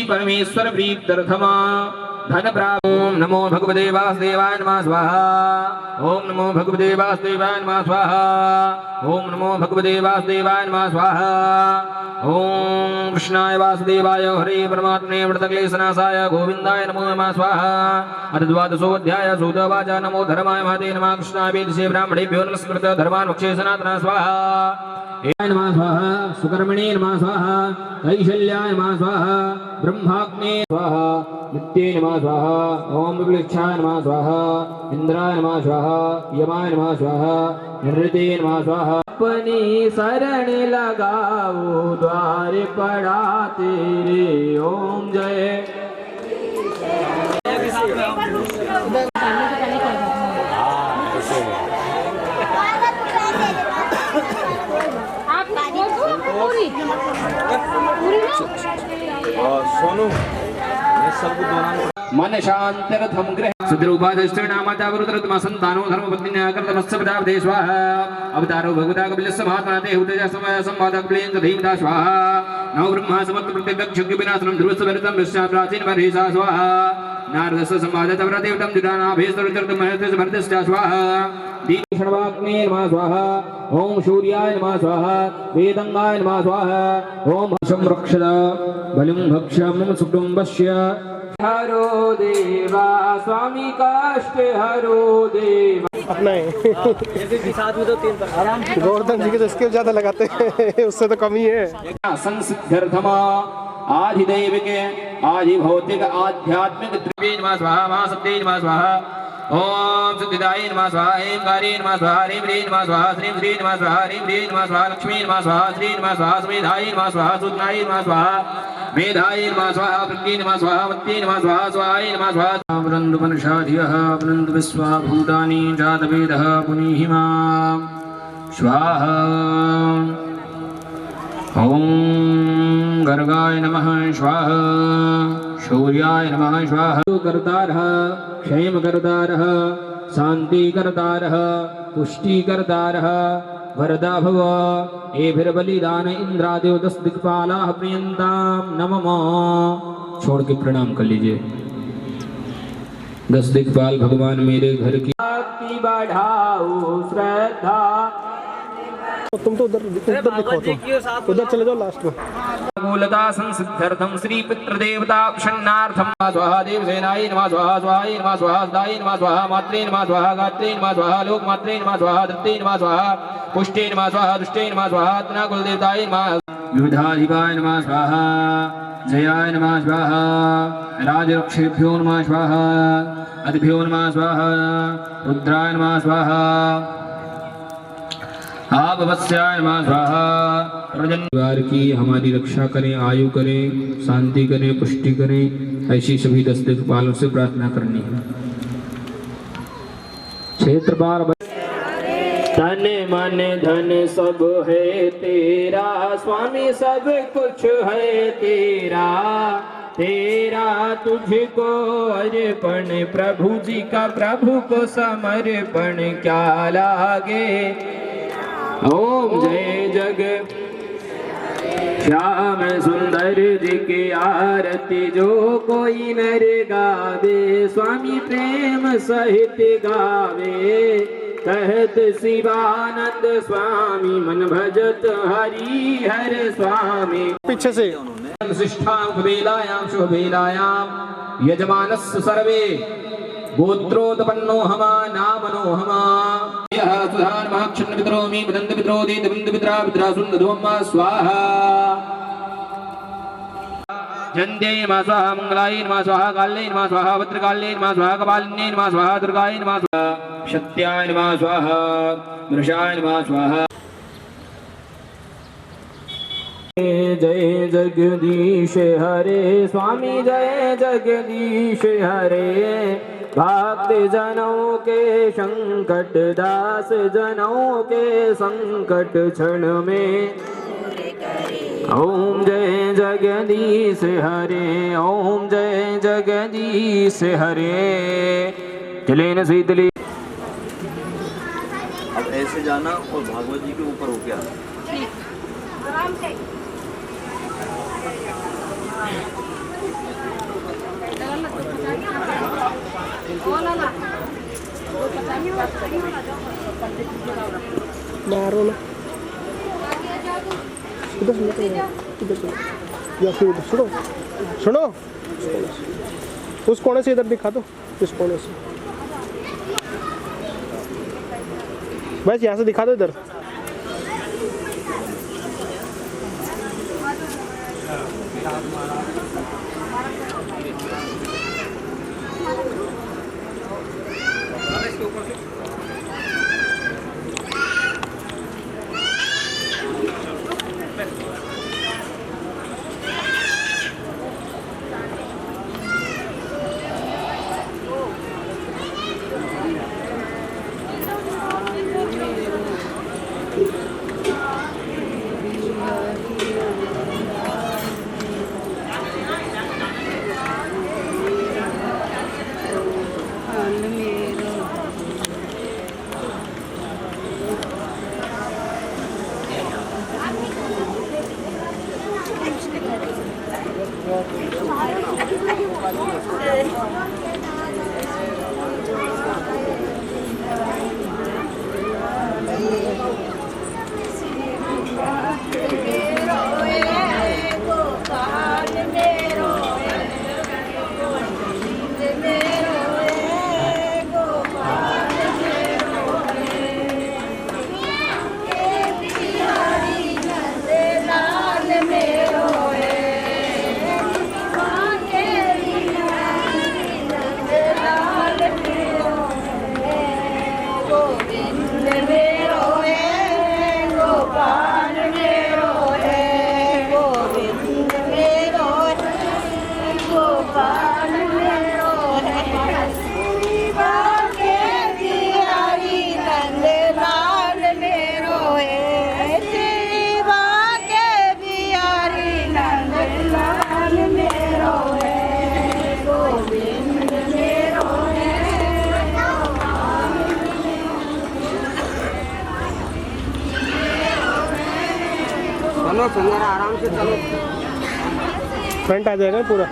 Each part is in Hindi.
परमेश्वर प्रीत्यर्थमा धन प्राप्त। ओम नमो भगवते वासुदेवाय नमः स्वाहा। ओम नमो भगवते वासुदेवाय नमः स्वाहा। ओम नमो भगवते वासुदेवाय नमः स्वाहा। ओम कृष्णाय वासुदेवाय हरे परमात्मने व्रतक्लेशनाशाय गोविंदाय नमो नमः स्वाहा। अथ द्वादशोऽध्यायः सूतवाच नमो धर्माय महते नमः कृष्णाय वेदसे ब्राह्मणेभ्यो नमस्कृत्य धर्मान् वक्षे सनातनः स्वाहा। एकाय नमः स्वाहा। सुकर्मणे नमः स्वाहा। कैशल्याय नमः स्वाहा। ब्रह्माग्ने स्वाहा। नित्ये नमः स्वाहा। ओम विप्लक्षाय नमः स्वाहा। इंद्राय नमः स्वाहा। यमाय नमः स्वाहा। निवृत्ते नमः स्वाहा। अपनी शरण लगाओ द्वार पड़ा तेरे। ओम जय सोनू मन शांतिरथम गृह सुद्रूपादष्टनामातावरुद्रतमा संतानो धर्मपत्न्या कर्तमस्य पदावदे स्वाहा। अवतारो भगवता कपिलस्य महात्मनाते हुतेज समय संवादक प्लेन धीमता स्वाहा। नव ब्रह्मा समस्त प्रत्यक्ष विनाशनं ध्रुवस्य भरतं विश्वा प्राचीन वर्षा स्वाहा। नारदस्य संवादत व्रतेवतं दिगानाभेस्तरुत्रतम महर्षि भरतस्य स्वाहा। दीक्षणवाग्ने नमः स्वाहा। ओम सूर्याय नमः स्वाहा। वेदंगाय नमः स्वाहा। ओम संरक्षद बलिं भक्ष्यं सुकुटुम्बस्य। हरो देवा स्वामी काष्ट हरो देवा। अपना साथ में तो 3 आराम गोवर्धन जी के तो स्किल ज्यादा लगाते हैं उससे तो कम ही है। संसिद्ध्यर्थमा आधिदैविक आदि भौतिक आध्यात्मिक त्रिवेद नमः स्वाहा। महासब्दे नमः स्वाहा। ओम सिद्धिदाय नमः स्वाहा। ऐं गारे नमः स्वाहा। ह्रीं ह्रीं नमः स्वाहा। श्रीं श्रीं नमः स्वाहा। ह्रीं ह्रीं नमः स्वाहा। लक्ष्मी नमः स्वाहा। श्री नमः स्वाहा। स्मेधाय नमः स्वाहा। सुदनाय नमः स्वाहा। मेधाय नमः स्वाहा। प्रज्ञे नमः स्वाहा। मत्ते नमः स्वाहा। स्वाहाय नमः स्वाहा। वृन्दुपनिषाधियः वृन्दु विश्वा भूतानि जातवेदः पुनीहिमा स्वाहा। ओम गर्गाय नमः स्वाहा। शौर्याय नमः स्वाहा। कर्तारः क्षेमकर्तारः शान्तिकर्तारः पुष्टिकर्तारः वरदा भव। एभिर्बलिदान इंद्रादेव 10 दिक्पालाः प्रियन्तां नमः। छोड़ के प्रणाम कर लीजिए। 10 दिक्पाल भगवान मेरे घर की भक्ति बढ़ाओ श्रद्धा। तुम तो उधर दिखाओ तो उधर चले जाओ लास्ट में। मूलता संसिद्ध्यर्थम श्री पितृदेवता प्रसन्नार्थम स्वाहा। देवसेनाय नमः स्वाहा। स्वाहाय नमः स्वाहा। सदाय नमः स्वाहा। मात्रे नमः स्वाहा। गात्रे नमः स्वाहा। लोकमात्रे नमः स्वाहा। दत्ते नमः स्वाहा। पुष्टे नमः स्वाहा। दुष्टे नमः स्वाहा। तना कुलदेवताय नमः। विविधाधिपाय नमः स्वाहा। जयाय नमः स्वाहा। राजरक्षेभ्यो नमः स्वाहा। अदिभ्यो नमः स्वाहा। रुद्राय नमः स्वाहा। आपवस्याय नमः स्वाहा। परिवार की हमारी रक्षा करें, आयु करें, शांति करें, पुष्टि करें, ऐसी सभी 10 दिक्पालों से प्रार्थना करनी है। क्षेत्रपाल तन मन धन सब है तेरा स्वामी, सब कुछ है तेरा। तेरा तुझको अर्पण प्रभु जी का, प्रभु को समर्पण क्या लागे। ओम जय जग श्याम सुंदर जी की आरती जो कोई नर गावे, स्वामी प्रेम सहित गावे। कहत शिवानंद स्वामी मन भजत हरि हर स्वामी। पीछे से शिष्ठां शुभेलायां शुभेलायां यजमानस्य सर्वे गोत्रोत्पन्नो हमा नामनो हमा। यः सुधान महाक्षण पितरो मी बदन्त पितरो दीत बिंद पितरा पितरा सुन्दधोमा स्वाहा। जन्ते नमः स्वाहा। मंगलाय नमः स्वाहा। काल्ये नमः स्वाहा। भद्रकाल्ये नमः स्वाहा। कपालिन्ये नमः स्वाहा। दुर्गाय नमः स्वाहा। शक्त्याय नमः स्वाहा। मृषाय नमः स्वाहा। जय जगदीश हरे स्वामी, जय जगदीश हरे। भक्त जनों के संकट, दास जनों के संकट क्षण में। ओम जय जगदीश हरे। ओम जय जगदीश हरे। चले न शीतली। अब ऐसे जाना और भागवत जी के ऊपर होके आना। मारो ना इधर सुनो या फिर उधर सुनो सुनो उस कोने से इधर दिखा दो इस कोने से बस यहाँ से दिखा दो इधर आराम से चलो फ्रंट आ जाएगा पूरा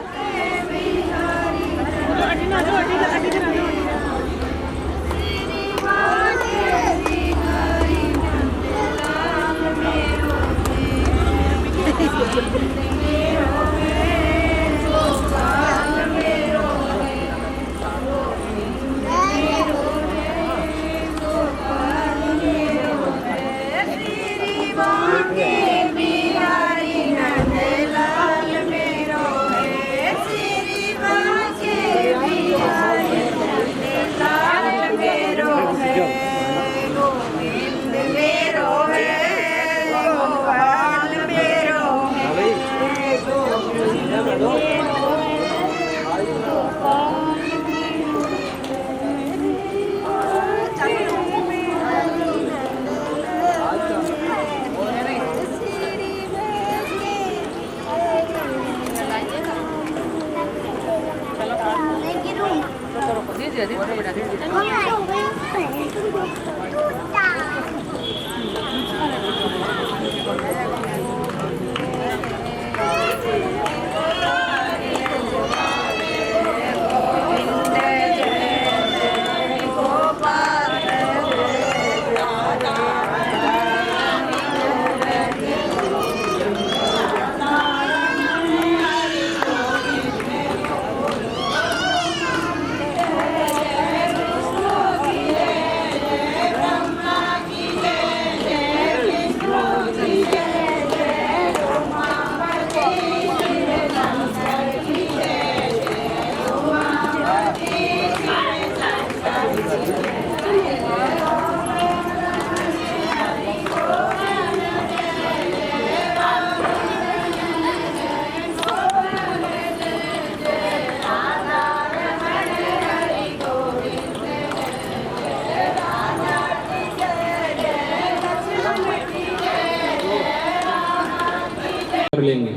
कर लेंगे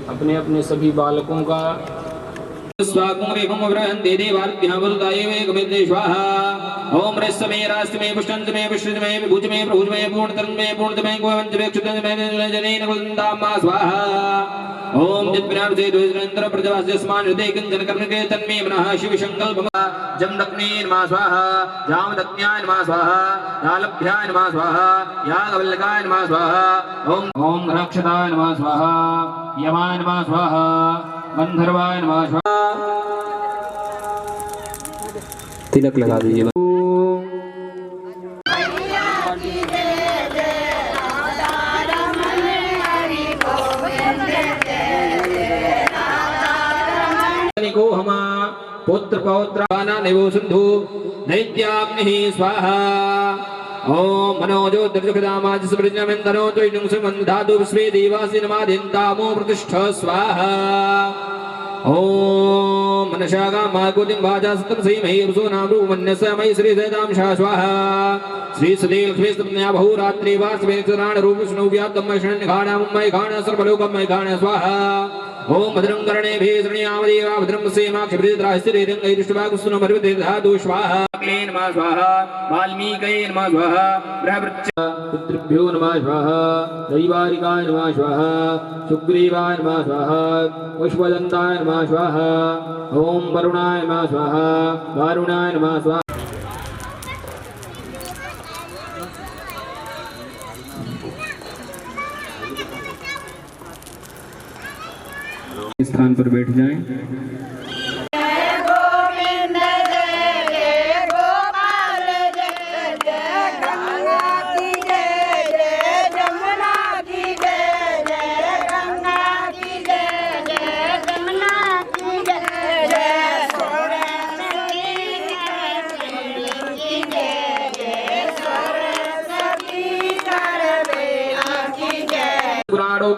अपने अपने सभी बालकों का ओम रसमे रास्मे पुष्टंतमे पुष्टमे विभुजमे प्रभुजमे पूर्णतन्मे पूर्णतमे गोवंतमे क्षुतमे जनेन कुलंदामा स्वाहा ओम जित्विनार्थे द्विजनंतर प्रजवास्यस्मान् हृदय किंचन कर्मके तन्मे मनः शिव संकल्पम जमदग्ने नमः स्वाहा जामदग्न्याय नमः स्वाहा जालभ्याय नमः स्वाहा यागवल्लकाय नमः स्वाहा ओम रक्षताय नमः स्वाहा यमाय नमः स्वाहा गंधर्वाय नमः स्वाहा। तिलक लगा दीजिए। को हमा पुत्र पौत्र नेवो सिंधु दैत्याग्निः स्वाहा ओम मनोजो दर्जखदामाज स्मृजनमेन्दनो त्रिनुं सुमन्धातु विश्वे देवासि नमादिन्तामो प्रतिष्ठ स्वाहा ओम मनशागा माकुतिं वाजा सतं सीमहि रुसो नामरु मन्यसमय श्री सदां स्वाहा श्री सदेव लक्ष्मीस्तम्या बहुरात्रि वासवेक्षराण रूप विष्णु व्याप्तमय शरण्यघाणामय घाण सर्वलोकमय घाण स्वाहा ओम भद्रं कर्णेभिः शृणुयामदेवा भद्रं सेमाक्षिभिर्द्रास्तिरेरङ्गैरिष्टवाकुस्तुनं भर्वते धातु स्वाहा नमः स्वाहा वाल्मीकये नमः स्वाहा ब्रह्मवृक्ष पितृभ्यो नमः स्वाहा दैवारिकाय नमः स्वाहा सुग्रीवाय नमः स्वाहा पुष्पदन्ताय नमः स्वाहा ओम वरुणाय नमः स्वाहा वारुणाय नमः स्वाहा। स्थान पर बैठ जाएं।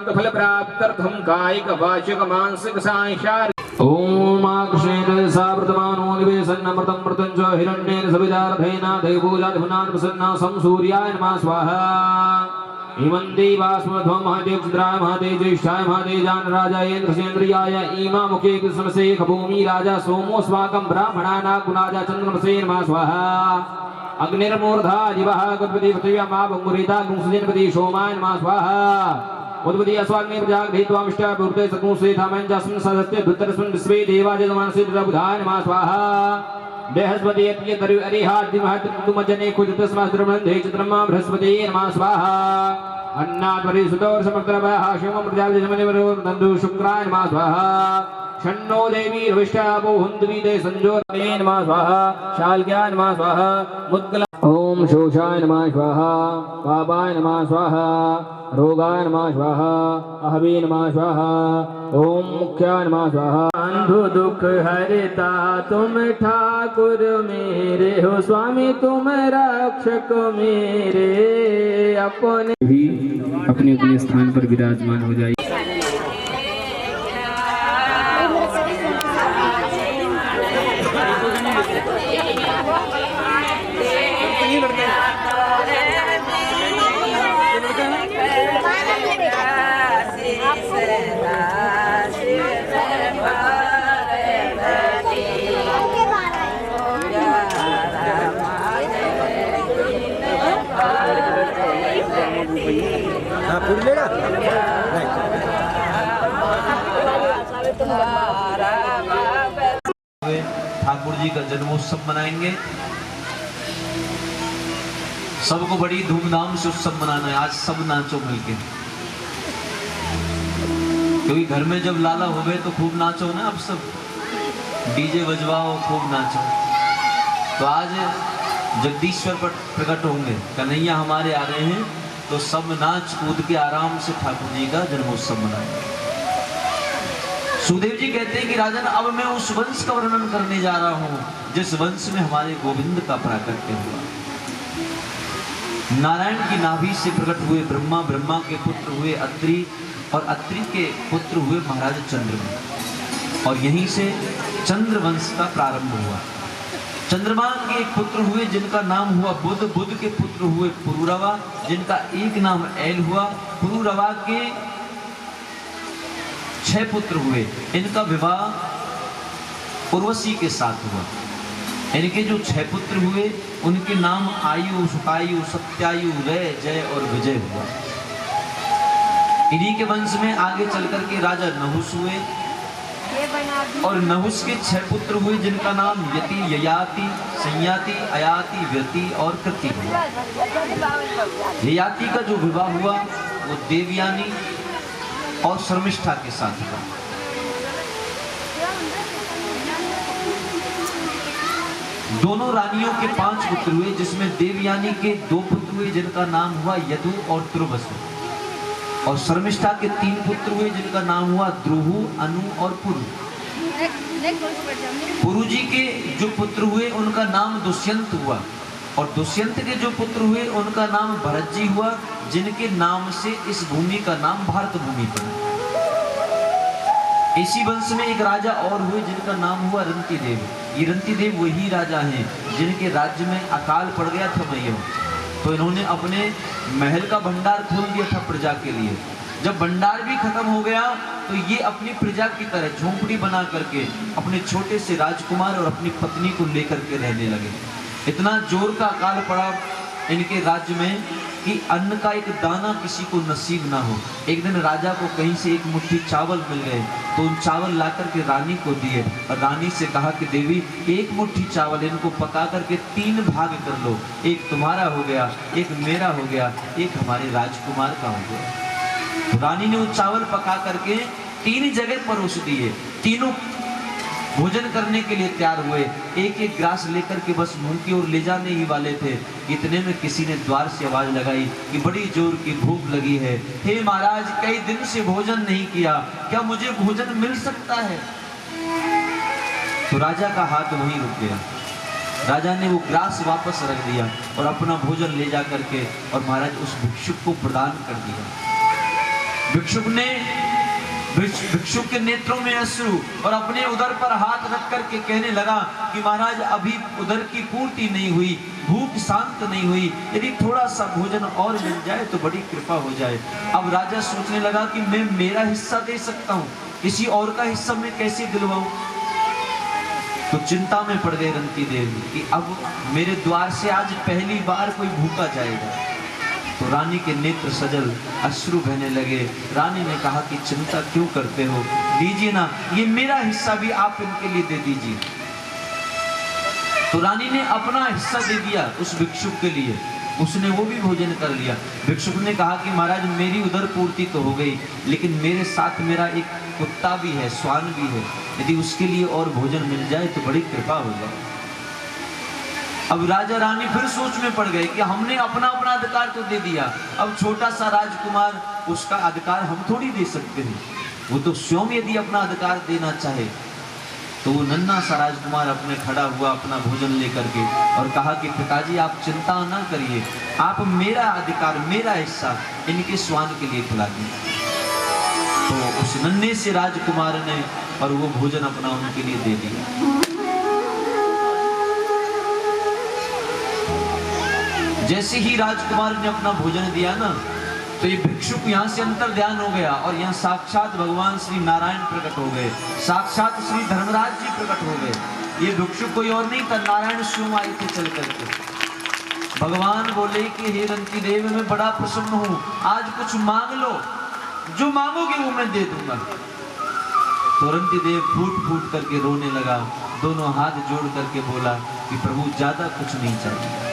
फल प्राप्त्यर्थं कायिक वाचिक मानसिक सांसार ओम आक्षेण सावृतमानो निवेशन्नमृतं मृतं च हिरण्येन सविदारधेना देवपूजाधिपुनान् प्रसन्ना संसूर्याय नमः स्वाहा इमं देवास्मध्वं महादेवचिद्राय महातेज्येष्ठाय महातेजान राजाय इन्द्रसेन्द्रियाय इमा मुखे कृष्णसे खभूमि राजा सोमोस्वाकं ब्राह्मणाना गुणाजा चन्द्रमसे नमः स्वाहा अग्निर्मूर्धा दिवः गणपति पृथिव्यामापमुरिता गुंसजनपति सोमाय नमः स्वाहा उद्वदी अस्वाग्नि प्रजाग भेत्वामिष्टा पूर्ते सकुं से धामन जस्मिन् सदस्ते भूतरस्मिन् विश्वे देवाजमानसे प्रबुधाय नमः स्वाहा बृहस्पति अत्य तरु अरिहादि महत्तुमजने कुजतस्माद्रमन्धे चित्रमा बृहस्पति नमः स्वाहा अन्नाद्वरि सुतोर समग्रभः शिवं प्रजाजमनिवरो नन्दु शुक्राय नमः स्वाहा षण्णो देवी रविष्टापो हुन्दवीते संजोरे नमः स्वाहा शाल्क्याय नमः स्वाहा मुद्गल ओम शोषाय नमः स्वाहा पापाय नमः स्वाहा रोगाय नमः स्वाहा अहवे नमः स्वाहा ओम मुख्याय नमः स्वाहा अंधु दुख हरता तुम ठाकुर मेरे हो स्वामी तुम रक्षक मेरे अपने भी अपने अपने स्थान पर विराजमान हो जाइए। ठाकुर जी का जन्मोत्सव मनाएंगे। सबको बड़ी धूमधाम से उत्सव मनाना है। आज सब नाचो मिलके, क्योंकि घर में जब लाला हो गए तो खूब नाचो ना। अब सब डीजे बजवाओ, खूब नाचो। तो आज जगदीश्वर पर प्रकट होंगे, कन्हैया हमारे आ रहे हैं, तो सब नाच कूद के आराम से ठाकुर जी का जन्मोत्सव मनाएंगे। सुदेव जी कहते हैं कि राजन, अब मैं उस वंश का वर्णन करने जा रहा हूं जिस वंश में हमारे गोविंद का प्राकट्य हुआ। नारायण की नाभि से प्रकट हुए ब्रह्मा, ब्रह्मा के पुत्र हुए अत्रि, और अत्रि के पुत्र हुए महाराज चंद्रमा, और यहीं से चंद्र वंश का प्रारंभ हुआ। चंद्रमा के एक पुत्र हुए जिनका नाम हुआ बुध, बुध के पुत्र हुए पुरुरवा जिनका एक नाम ऐल हुआ। पुरुरवा के 6 पुत्र हुए, इनका विवाह उर्वशी के साथ हुआ। इनके जो 6 पुत्र हुए उनके नाम आयु, सुखायु, सत्यायु, रय, जय और विजय हुआ। इन्हीं के वंश में आगे चल करके राजा नहुस हुए और नहुस के 6 पुत्र हुए जिनका नाम यति, ययाति, संयाति, अयाति, व्यति और कृति हुआ। ययाति का जो विवाह हुआ वो देवयानी और शर्मिष्ठा के साथ हुआ। दोनों रानियों के 5 पुत्र हुए जिसमें देवयानी के 2 पुत्र हुए जिनका नाम हुआ यदु और तुर्वसु और शर्मिष्ठा के 3 पुत्र हुए जिनका नाम हुआ द्रुहु, अनु और पुरु। पुरु जी के जो पुत्र हुए उनका नाम दुष्यंत हुआ और दुष्यंत के जो पुत्र हुए उनका नाम भरत जी हुआ जिनके नाम से इस भूमि का नाम भारत भूमि पड़ा। इसी वंश में एक राजा और हुए जिनका नाम हुआ रंतिदेव। ये रंतिदेव वही राजा हैं जिनके राज्य में अकाल पड़ गया था मैया, तो इन्होंने अपने महल का भंडार खोल दिया था प्रजा के लिए। जब भंडार भी खत्म हो गया तो ये अपनी प्रजा की तरह झोंपड़ी बना करके अपने छोटे से राजकुमार और अपनी पत्नी को लेकर के रहने लगे। इतना जोर का अकाल पड़ा इनके राज्य में कि अन्न का एक दाना किसी को नसीब ना हो। एक दिन राजा को कहीं से एक मुट्ठी चावल मिल गए तो उन चावल ला करके रानी को दिए और रानी से कहा कि देवी एक मुट्ठी चावल इनको पका करके 3 भाग कर लो, एक तुम्हारा हो गया, एक मेरा हो गया, एक हमारे राजकुमार का हो गया। तो रानी ने वो चावल पका करके 3 जगह परोस दिए। तीनों भोजन करने के लिए तैयार हुए, एक एक ग्रास लेकर के बस मुंह की ओर ले जाने ही वाले थे। इतने में किसी ने द्वार से आवाज लगाई कि बड़ी जोर की भूख लगी है, हे महाराज कई दिन से भोजन नहीं किया, क्या मुझे भोजन मिल सकता है? तो राजा का हाथ वहीं रुक गया। राजा ने वो ग्रास वापस रख दिया और अपना भोजन ले जा करके और महाराज उस भिक्षुक को प्रदान कर दिया। भिक्षुक के नेत्रों में अश्रु और अपने उदर पर हाथ रख करके कहने लगा कि महाराज अभी उदर की पूर्ति नहीं हुई, भूख शांत नहीं हुई, यदि थोड़ा सा भोजन और मिल जाए तो बड़ी कृपा हो जाए। अब राजा सोचने लगा कि मैं मेरा हिस्सा दे सकता हूँ, किसी और का हिस्सा मैं कैसे दिलवाऊं? तो चिंता में पड़ गए रंतिदेव कि अब मेरे द्वार से आज पहली बार कोई भूखा जाएगा। तो रानी के नेत्र सजल, अश्रु बहने लगे। रानी ने कहा कि चिंता क्यों करते हो, लीजिए ना, ये मेरा हिस्सा भी आप इनके लिए दे दीजिए। तो रानी ने अपना हिस्सा दे दिया उस भिक्षुक के लिए, उसने वो भी भोजन कर लिया। भिक्षुक ने कहा कि महाराज मेरी उदर पूर्ति तो हो गई, लेकिन मेरे साथ मेरा एक कुत्ता भी है, श्वान भी है, यदि उसके लिए और भोजन मिल जाए तो बड़ी कृपा हो जाए। अब राजा रानी फिर सोच में पड़ गए कि हमने अपना अपना अधिकार तो दे दिया, अब छोटा सा राजकुमार, उसका अधिकार हम थोड़ी दे सकते हैं। वो तो स्वयं यदि अपना अधिकार देना चाहे। तो वो नन्हा सा राजकुमार अपने खड़ा हुआ अपना भोजन लेकर के और कहा कि पिताजी आप चिंता ना करिए, आप मेरा अधिकार, मेरा हिस्सा इनके श्वान के लिए खिला दीजिए। तो उस नन्हे से राजकुमार ने और वो भोजन अपना उनके लिए दे दिया। जैसे ही राजकुमार ने अपना भोजन दिया ना, तो ये भिक्षुक यहाँ से अंतर ध्यान हो गया और यहाँ साक्षात भगवान श्री नारायण प्रकट हो गए, साक्षात श्री धर्मराज जी प्रकट हो गए। ये भिक्षुक कोई और नहीं था, नारायण स्वयं आए थे चल करके। भगवान बोले कि हे रंतिदेव मैं बड़ा प्रसन्न हूँ, आज कुछ मांग लो, जो मांगोगे वो मैं दे दूंगा। तो रंतिदेव फूट फूट करके रोने लगा, दोनों हाथ जोड़ करके बोला कि प्रभु ज्यादा कुछ नहीं चाहिए,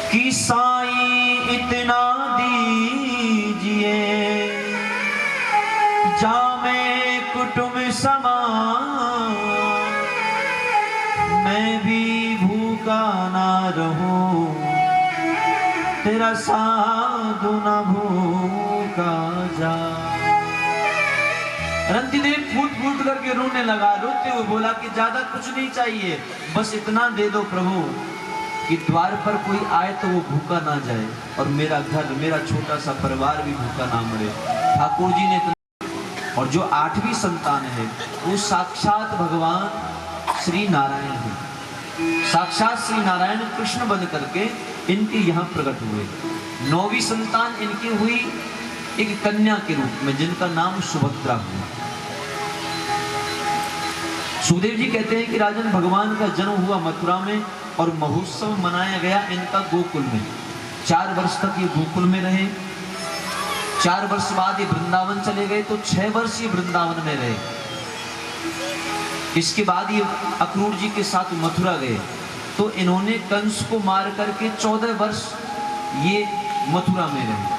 कि साईं इतना दीजिए जामे कुटुंब समान, मैं भी भूखा ना रहूं, तेरा साधु न भूखा जा। रंतिदेव फूट फूट करके रोने लगा, रोते हुए बोला कि ज्यादा कुछ नहीं चाहिए, बस इतना दे दो प्रभु कि द्वार पर कोई आए तो वो भूखा ना जाए और मेरा घर, मेरा छोटा सा परिवार भी भूखा ना मरे। ठाकुर जी ने और जो 8वीं संतान है वो साक्षात भगवान श्री नारायण है। साक्षात श्री नारायण कृष्ण बन करके इनके यहाँ प्रकट हुए। 9वीं संतान इनकी हुई एक कन्या के रूप में जिनका नाम सुभद्रा हुआ। सुखदेव जी कहते हैं कि राजन भगवान का जन्म हुआ मथुरा में और महोत्सव मनाया गया इनका गोकुल में। 4 वर्ष तक ये गोकुल में रहे 4 वर्ष बाद ये वृंदावन चले गए तो 6 वर्ष ये वृंदावन में रहे। इसके बाद ये अक्रूर जी के साथ मथुरा गए तो इन्होंने कंस को मार करके 14 वर्ष ये मथुरा में रहे।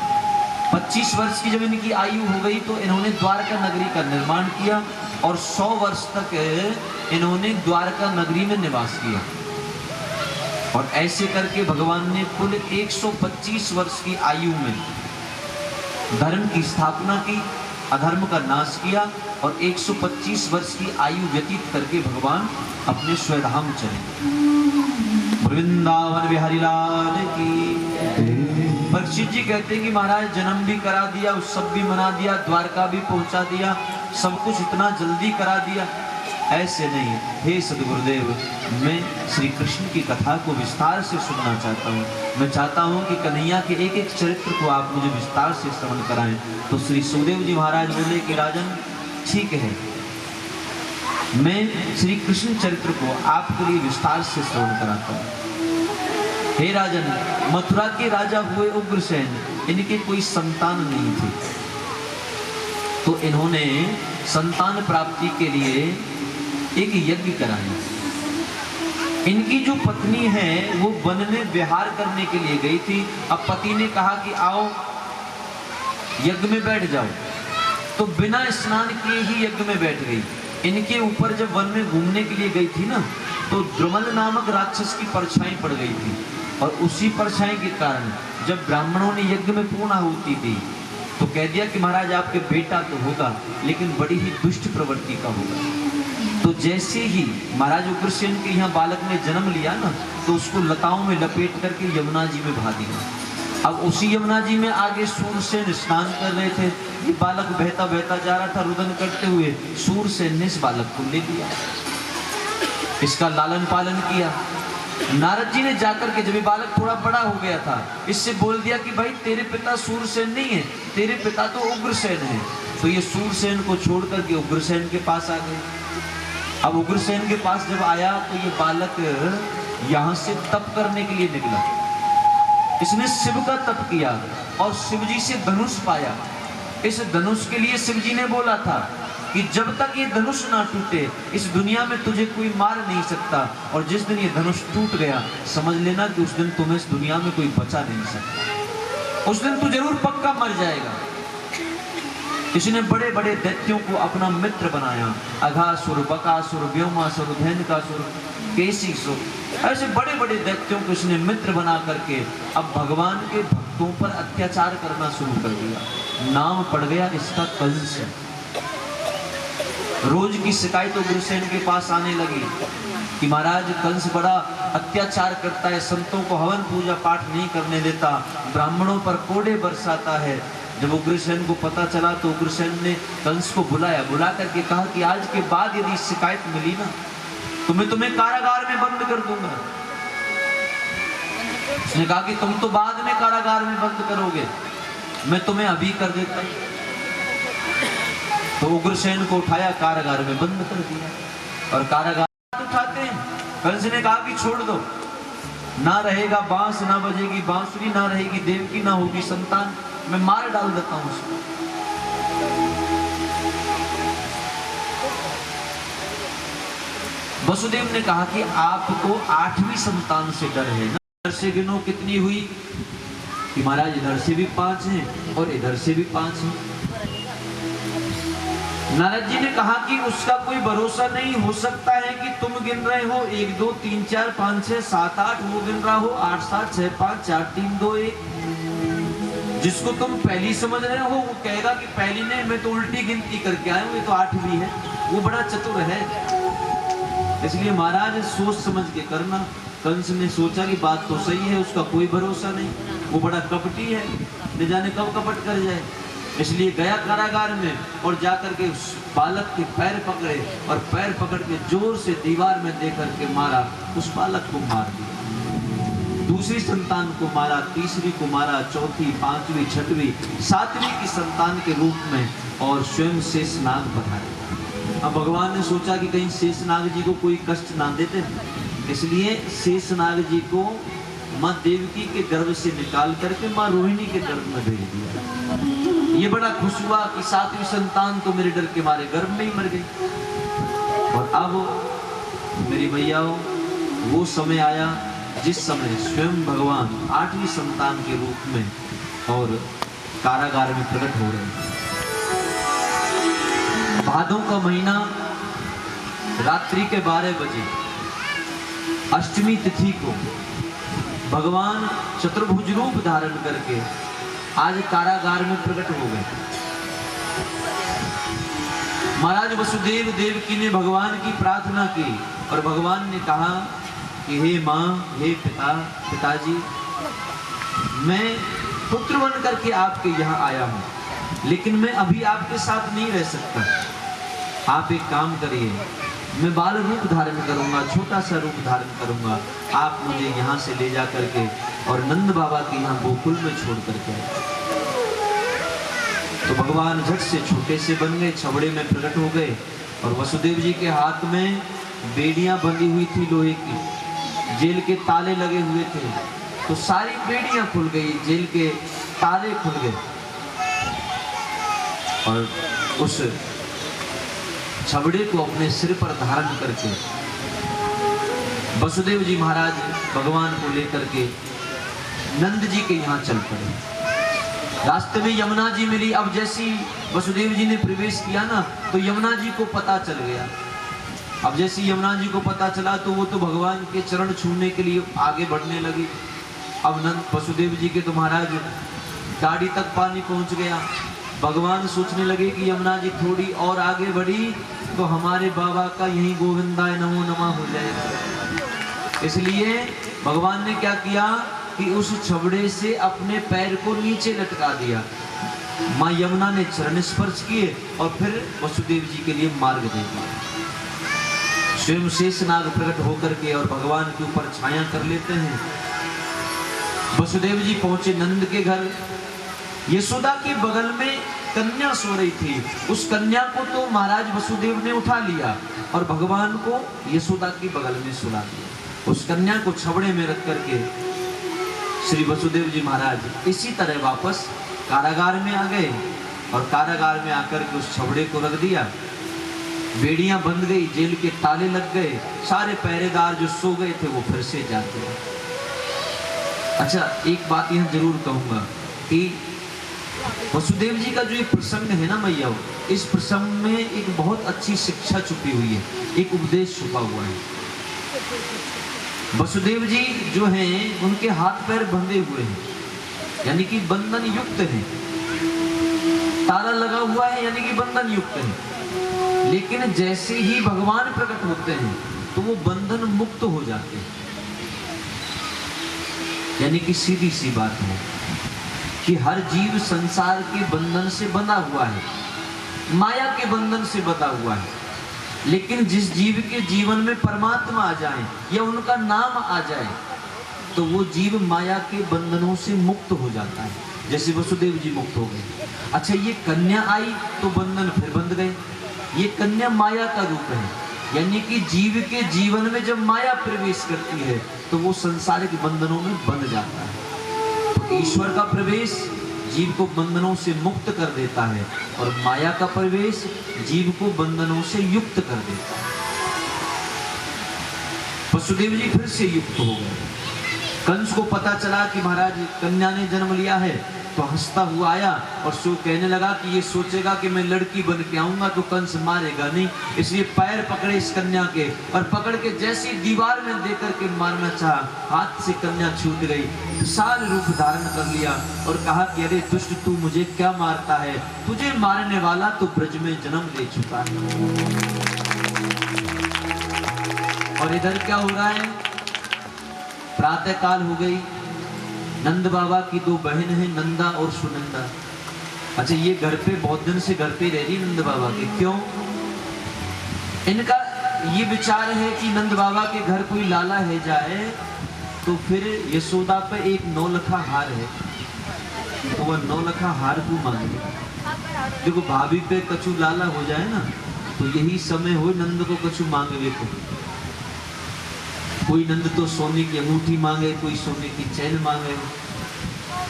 25 वर्ष की जब इनकी आयु हो गई तो इन्होंने द्वारका नगरी का निर्माण किया और 100 वर्ष तक इन्होंने द्वारका नगरी में निवास किया। और ऐसे करके भगवान ने कुल 125 वर्ष की आयु में धर्म की स्थापना की, अधर्म का नाश किया और 125 वर्ष की आयु व्यतीत करके भगवान अपने स्वधाम चले। वृंदावन बिहारी लाल की। परीक्षित जी कहते हैं कि महाराज जन्म भी करा दिया, उत्सव भी मना दिया, द्वारका भी पहुंचा दिया, सब कुछ इतना जल्दी करा दिया। ऐसे नहीं, हे सदगुरुदेव, मैं श्री कृष्ण की कथा को विस्तार से सुनना चाहता हूँ। मैं चाहता हूँ कि कन्हैया के एक एक चरित्र को आप मुझे विस्तार से श्रवण कराएं। तो श्री सुखदेव जी महाराज बोले कि राजन ठीक है, मैं श्री कृष्ण चरित्र को आपके लिए विस्तार से श्रवण कराता हूँ। हे राजन, मथुरा के राजा हुए उग्रसेन, इनके कोई संतान नहीं थी, तो इन्होंने संतान प्राप्ति के लिए एक यज्ञ कराया। इनकी जो पत्नी है वो वन में विहार करने के लिए गई थी। अब पति ने कहा कि आओ यज्ञ में बैठ जाओ, तो बिना स्नान किए ही यज्ञ में बैठ गई। इनके ऊपर जब वन में घूमने के लिए गई थी ना, तो द्रुमल नामक राक्षस की परछाई पड़ गई थी और उसी परछाई के कारण जब ब्राह्मणों ने यज्ञ में पूर्ण आहुति दी तो कह दिया कि महाराज आपके बेटा तो होगा लेकिन बड़ी ही दुष्ट प्रवृत्ति का होगा। तो जैसे ही महाराज उग्रसेन के यहाँ बालक ने जन्म लिया ना, तो उसको लताओं में लपेट करके यमुना जी में बहा दिया। अब उसी यमुना जी में आगे सूरसेन स्नान कर रहे थे। ये बालक बहता बहता जा रहा था, रुदन करते हुए सूरसेन ने इस बालक को ले लिया, इसका लालन पालन किया। नारद जी ने जाकर के, जब ये बालक थोड़ा बड़ा हो गया था, इससे बोल दिया कि भाई तेरे पिता सूरसेन नहीं है, तेरे पिता तो उग्रसेन है। तो ये सूरसेन को छोड़ करके उग्रसेन के पास आ गए। अब उग्रसेन के पास जब आया तो ये बालक यहाँ से तप करने के लिए निकला। इसने शिव का तप किया और शिव जी से धनुष पाया। इस धनुष के लिए शिव जी ने बोला था कि जब तक ये धनुष ना टूटे इस दुनिया में तुझे कोई मार नहीं सकता, और जिस दिन ये धनुष टूट गया समझ लेना कि उस दिन तुम्हें इस दुनिया में कोई बचा नहीं सकता, उस दिन तू जरूर पक्का मर जाएगा। इसने बड़े बड़े दैत्यों को अपना मित्र बनाया, अघासुर, बकासुर, व्योमासुर, धैनकासुर, केसीसुर, ऐसे बड़े बड़े दैत्यों को इसने मित्र बना करके अब भगवान के भक्तों पर अत्याचार करना शुरू कर दिया। नाम पड़ गया इसका कंस। रोज की शिकायत उग्रसेन के पास आने लगी कि महाराज कंस बड़ा अत्याचार करता है, संतों को हवन पूजा पाठ नहीं करने देता, ब्राह्मणों पर कोड़े बरसाता है। जब उग्रसेन को पता चला तो उग्रसेन ने कंस को बुलाया, बुला करके कहा कि आज के बाद यदि शिकायत मिली ना तो मैं तुम्हें कारागार में बंद कर दूंगा। उसने कहा कि तुम तो बाद में कारागार में बंद करोगे, मैं तुम्हें अभी कर देता। तो उग्रसेन को उठाया, कारागार में बंद कर दिया। और कारागार उठाते हैं, कंस ने कहा कि छोड़ दो, ना रहेगा बांस, ना बजेगी बांसुरी, ना रहेगी देवकी, ना होगी संतान, मैं मार डाल देता हूं उसको। वसुदेव ने कहा कि आपको 8वीं संतान से डर है ना, इधर से गिनो कितनी हुई कि महाराज इधर से भी 5 हैं और इधर से भी 5 हैं। नारद जी ने कहा कि उसका कोई भरोसा नहीं, हो सकता है कि तुम गिन रहे हो 1 2 3 4 5 6 7 8, वो गिन रहा हो 8 7 6 5 4 3 2 1। जिसको तुम पहली समझ रहे हो वो कहेगा कि पहली नहीं, मैं तो उल्टी गिनती करके आया हूं, ये तो 8वीं है। वो बड़ा चतुर है, इसलिए महाराज सोच समझ के करना। कंस ने सोचा कि बात तो सही है, उसका कोई भरोसा नहीं, वो बड़ा कपटी है, न जाने कब कपट कर जाए। इसलिए गया कारागार में और जाकर के उस बालक के पैर पकड़े और पैर पकड़ के जोर से दीवार में दे करके मारा, उस बालक को मार दिया। दूसरी संतान को मारा, तीसरी को मारा, चौथी, 5वीं, 6वीं, 7वीं की संतान के रूप में, और स्वयं शेषनाग पधारे। अब भगवान ने सोचा कि कहीं शेषनाग जी को कोई कष्ट ना देते, इसलिए शेषनाग जी को माँ देवकी के गर्भ से निकाल करके माँ रोहिणी के गर्भ में भेज दिया। ये बड़ा खुश हुआ कि 7वीं संतान तो मेरे डर के मारे गर्भ में ही मर गई। और अब मेरी मैया वो समय आया जिस समय स्वयं भगवान 8वीं संतान के रूप में और कारागार में प्रकट हो रहे हैं। भादों का महीना, रात्रि के 12 बजे, अष्टमी तिथि को भगवान चतुर्भुज रूप धारण करके आज कारागार में प्रकट हो गए। महाराज वसुदेव देवकी ने भगवान की प्रार्थना की और भगवान ने कहा कि हे माँ, हे पिताजी, मैं पुत्र बन करके आपके यहाँ आया हूँ, लेकिन मैं अभी आपके साथ नहीं रह सकता। आप एक काम करिए, मैं बाल रूप धारण करूंगा, छोटा सा रूप धारण करूंगा, आप मुझे यहाँ से ले जा करके और नंद बाबा के यहाँ गोकुल में छोड़ करके आए। तो भगवान झट से छोटे से बन गए, छबड़े में प्रकट हो गए और वसुदेव जी के हाथ में बेड़ियां बंधी हुई थी लोहे की, जेल के ताले लगे हुए थे, तो सारी बेड़ियां खुल गई, जेल के ताले खुल गए और उस छबड़े को अपने सिर पर धारण करके वसुदेव जी महाराज भगवान को लेकर के नंद जी के यहाँ चल पड़े। रास्ते में यमुना जी मिली। अब जैसी वसुदेव जी ने प्रवेश किया ना, तो यमुना जी को पता चल गया। अब जैसी यमुना जी को पता चला तो वो तो भगवान के चरण छूने के लिए आगे बढ़ने लगी। अब नंद वसुदेव जी के तो महाराज दाढ़ी तक पानी पहुंच गया। भगवान सोचने लगे कि यमुना जी थोड़ी और आगे बढ़ी तो हमारे बाबा का यही गोविंदाय नमो नमः हो जाएगा। इसलिए भगवान ने क्या किया कि उस छबड़े से अपने पैर को नीचे लटका दिया। माँ यमुना ने चरण स्पर्श किए और फिर वसुदेव जी के लिए मार्ग दे दिया। स्वयं शेषनाग प्रकट होकर के और भगवान के ऊपर छाया कर लेते हैं। वसुदेव जी पहुंचे नंद के घर। यशोदा के बगल में कन्या सो रही थी। उस कन्या को तो महाराज वसुदेव ने उठा लिया और भगवान को यशोदा के बगल में सुला दिया। उस कन्या को छबड़े में रख करके श्री वसुदेव जी महाराज इसी तरह वापस कारागार में आ गए और कारागार में आकर के उस छबड़े को रख दिया। बेड़ियां बंद गई, जेल के ताले लग गए, सारे पहरेदार जो सो गए थे वो फिर से जाग गए। अच्छा, एक बात यहां जरूर कहूंगा कि वसुदेव जी का जो ये प्रसंग है ना मैया, इस प्रसंग में एक बहुत अच्छी शिक्षा छुपी हुई है, एक उपदेश छुपा हुआ है। वसुदेव जी जो हैं उनके हाथ पैर बंधे हुए हैं, यानी कि बंधन युक्त हैं। ताला लगा हुआ है यानी कि बंधन युक्त है। लेकिन जैसे ही भगवान प्रकट होते हैं तो वो बंधन मुक्त हो जाते हैं। यानी कि सीधी सी बात है कि हर जीव संसार के बंधन से बंधा हुआ है, माया के बंधन से बंधा हुआ है। लेकिन जिस जीव के जीवन में परमात्मा आ जाए या उनका नाम आ जाए तो वो जीव माया के बंधनों से मुक्त हो जाता है, जैसे वसुदेव जी मुक्त हो गए। अच्छा, ये कन्या आई तो बंधन फिर बंध गए। ये कन्या माया का रूप है, यानी कि जीव के जीवन में जब माया प्रवेश करती है तो वो संसारिक बंधनों में बंध जाता है। तो ईश्वर का प्रवेश जीव को बंधनों से मुक्त कर देता है और माया का प्रवेश जीव को बंधनों से युक्त कर देता है। वसुदेव जी फिर से युक्त हो गए। कंस को पता चला कि महाराज कन्या ने जन्म लिया है तो हंसता हुआ आया और सो कहने लगा कि ये सोचेगा कि मैं लड़की बन के आऊंगा तो कंस मारेगा नहीं, इसलिए पैर पकड़े इस कन्या के और पकड़ के जैसी दीवार में दे करके मारना चाहा, हाथ से कन्या छूट गई, विशाल रूप धारण कर लिया और कहा कि अरे दुष्ट, तू मुझे क्या मारता है? तुझे मारने वाला तो ब्रज में जन्म ले चुका है। और इधर क्या हो रहा है? प्रातः काल हो गई। नंद बाबा की दो बहन हैं, नंदा और सुनंदा। अच्छा, ये घर पे बहुत दिन से घर पे रह रही नंद बाबा के। क्यों? इनका ये विचार है कि नंद बाबा के घर कोई लाला है जाए तो फिर यशोदा पे एक 9 लखा हार है तो वह 9 लखा हार को मांगे। देखो, भाभी पे कछु लाला हो जाए ना तो यही समय हो नंद को कछु मांगे को। कोई नंद तो सोने की अंगूठी मांगे, कोई सोने की चैन मांगे।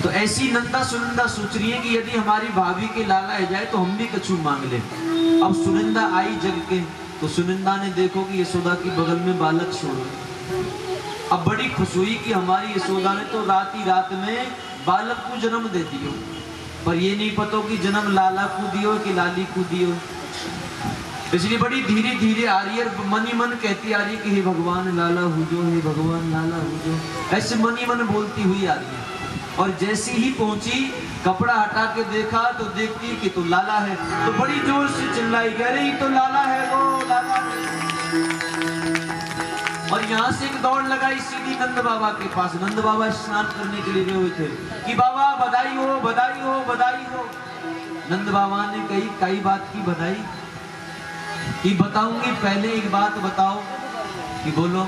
तो ऐसी नंदा सुनंदा सोच रही है कि यदि हमारी भाभी के लाला है जाए तो हम भी कछु मांग ले। अब सुनंदा आई जग के, तो सुनंदा ने देखो कि यशोदा की बगल में बालक सो रहे। अब बड़ी खुश हुई कि हमारी यशोदा ने तो रात ही रात में बालक को जन्म दे दियो, पर ये नहीं पता कि जन्म लाला को दियो कि लाली को दियो। इसलिए बड़ी धीरे धीरे आ रही है, मन ही मन कहती आ रही है कि हे भगवान लाला हो जो, हे भगवान लाला हो जो, ऐसे मन ही मन बोलती हुई आ रही है। और जैसी ही पहुंची, कपड़ा हटा के देखा तो देखती कि तो लाला है, तो बड़ी जोर से चिल्लाई, कह रही तो लाला है वो, लाला है। और यहाँ से एक दौड़ लगाई सीधी नंद बाबा के पास। नंद बाबा स्नान करने के लिए गए हुए थे कि बाबा बधाई हो, बधाई हो, बधाई हो। नंद बाबा ने कही कई बात की बधाई कि बताऊंगी, पहले एक बात बताओ कि बोलो,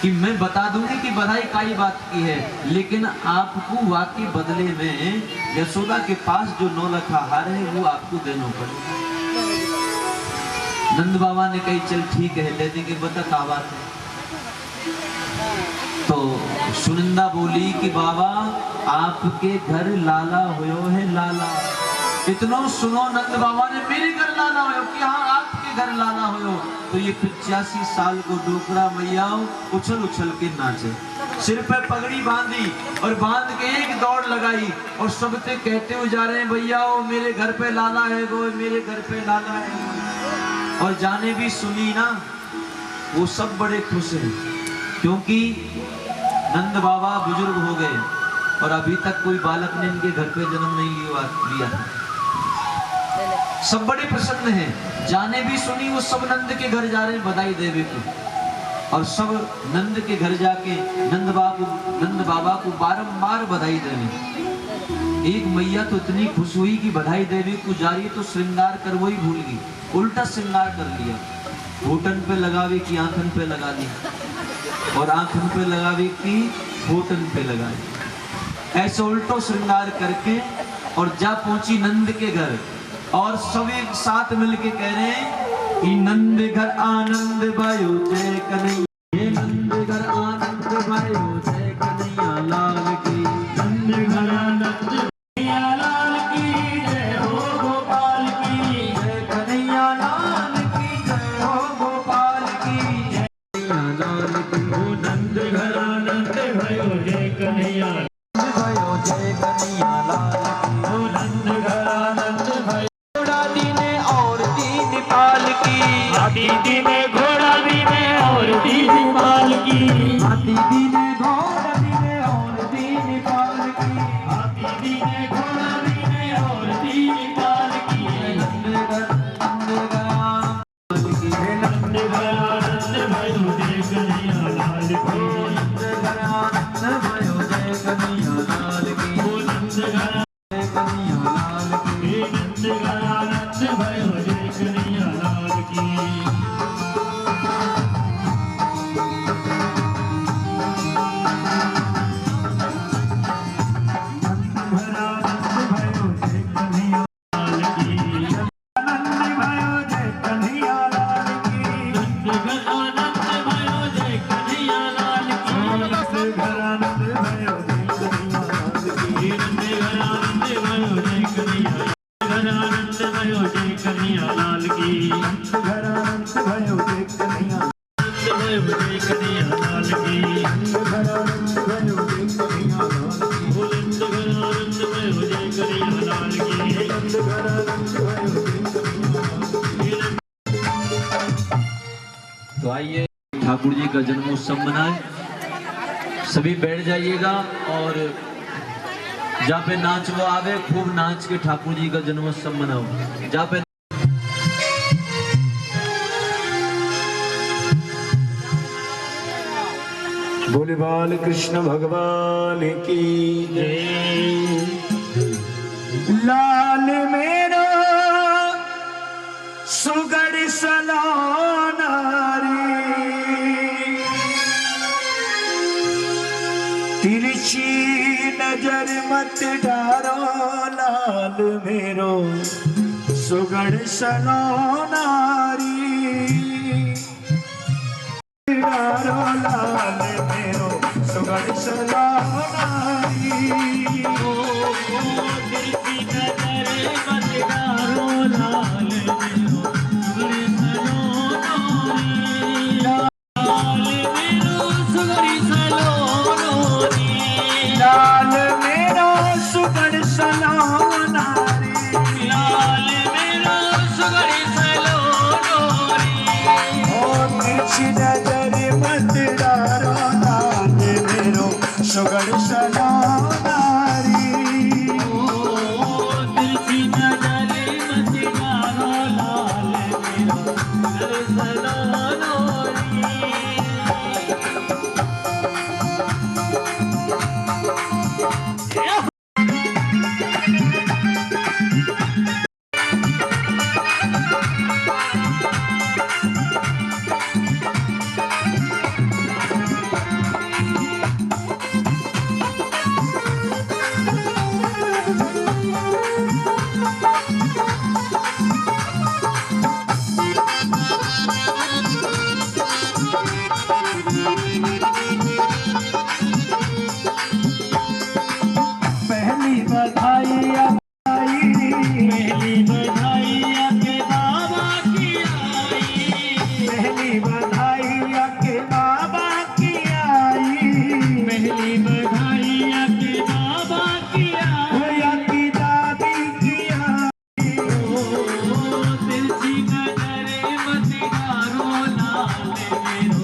कि मैं बता दूंगी कि बधाई काई बात की है, लेकिन आपको वाकई बदले में यशोदा के पास जो 9 लाख हार है वो आपको देना पड़ेगा। नंद बाबा ने कही चल ठीक है दे देंगे, बता क्या बात है। तो सुनंदा बोली कि बाबा आपके घर लाला हुयो है, लाला। इतना सुनो, नंद बाबा ने मेरे घर लाला हुयो कि हाँ आपके घर लाला हुयो। तो ये 85 साल को डोकरा मैया उछल उछल के नाचे, सिर पे पगड़ी बांधी और बांध के एक दौड़ लगाई और सबसे कहते हुए जा रहे हैं भैया वो मेरे घर पे लाला है, वो मेरे घर पे लाला है। और जाने भी सुनी ना, वो सब बड़े खुश हैं क्योंकि नंद बाबा बुजुर्ग हो गए और अभी तक कोई बालक ने इनके घर पे जन्म नहीं लिया था। सब बड़े प्रसन्न हैं। जाने भी सुनी, वो सब नंद के घर जा रहे हैं बधाई देवे को, और सब नंद के घर जाके नंद बाबा को बारंबार बधाई देवे। एक मैया तो इतनी खुश हुई कि बधाई देवे को जा रही है तो श्रृंगार कर वही भूल गई, उल्टा श्रृंगार कर लिया। होठन पे लगावे की आंखन पे लगा दी और आंखन पे लगावे की होठन पे लगा दी, ऐसे उल्टो श्रृंगार करके और जा पहुंची नंद के घर। और सब एक साथ मिलके कह रहे हैं कि नंद घर आनंद भयो जय कन्हैया, नंद घर आनंद भयो जय कन्हैया लाल की, नंद घर आनंद कन्हैया लाल की जय हो गोपाल की, जय कन्हैया लाल की जय हो गोपाल की, जय कन्हैया लाल की। हो नंद घर आनंद भयो जय कन्हैया भयो जय कन्हैया लाल की, हो नंद घर आनंद भयो। हाथी दीने घोड़ा दीने और दीने पाल की, हाथी दीने घोड़ा दीने और दीने पाल की, हाथी दीने घोड़ा दीने और दीने पाल की। नंद घर आनंद भयो जय कन्हैया लाल की, नंद घर आनंद भयो जय कन्हैया लाल की, नंद घर जय कन्हैया लाल की, नंद घर आनंद भयो जय कन्हैया लाल की। तो आइए ठाकुर जी का जन्मोत्सव मनाए, सभी बैठ जाइएगा और जहाँ पे नाच वो आवे खूब नाच के ठाकुर जी का जन्मोत्सव मनाओ। जहाँ पे बोले बाल कृष्ण भगवान की जय। लाल मेरा सुगड़ सलाना तिरछी नजर मत डारो, लाल मेरो सुगड़ सलोनारी, डारो लाल मेरो सुगड़ सुगड़ सलानारी तिरछी नजर मत डारो लाल मेरो सुगड़ी सलोनी लाल मेरो सुगड़ सलानारी लाल मेरो सुगड़ी सलोनी ओ तिरछी नजर मत डारो लाल मेरो सुगड़ सलानारी तिरछी नजर मत डारो लाल मेरो सुगड़ी सलोनी पहली बधाई आई पहली बधाई आके बाबा की आई पहली बधाई के बाबा की आई पहली बधाई आके बाबा की आई होया की दादी की आई तिरछी नजर मत डारो लाल मेरो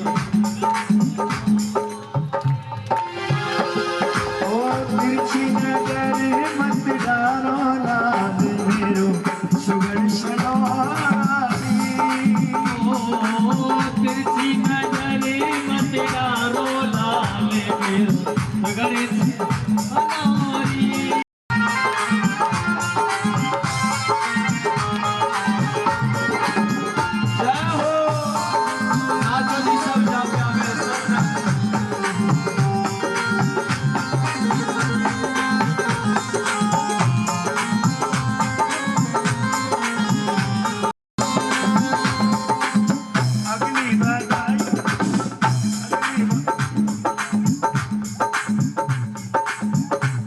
ओ तिरछी नजर मत डालो लाल मेरो सुगड़ सलोनारी तिरछी नजर मत डारो लाल मेरो सुगड़ी सलोनी जय हो नाचो जी सब जाओ अगली बधाई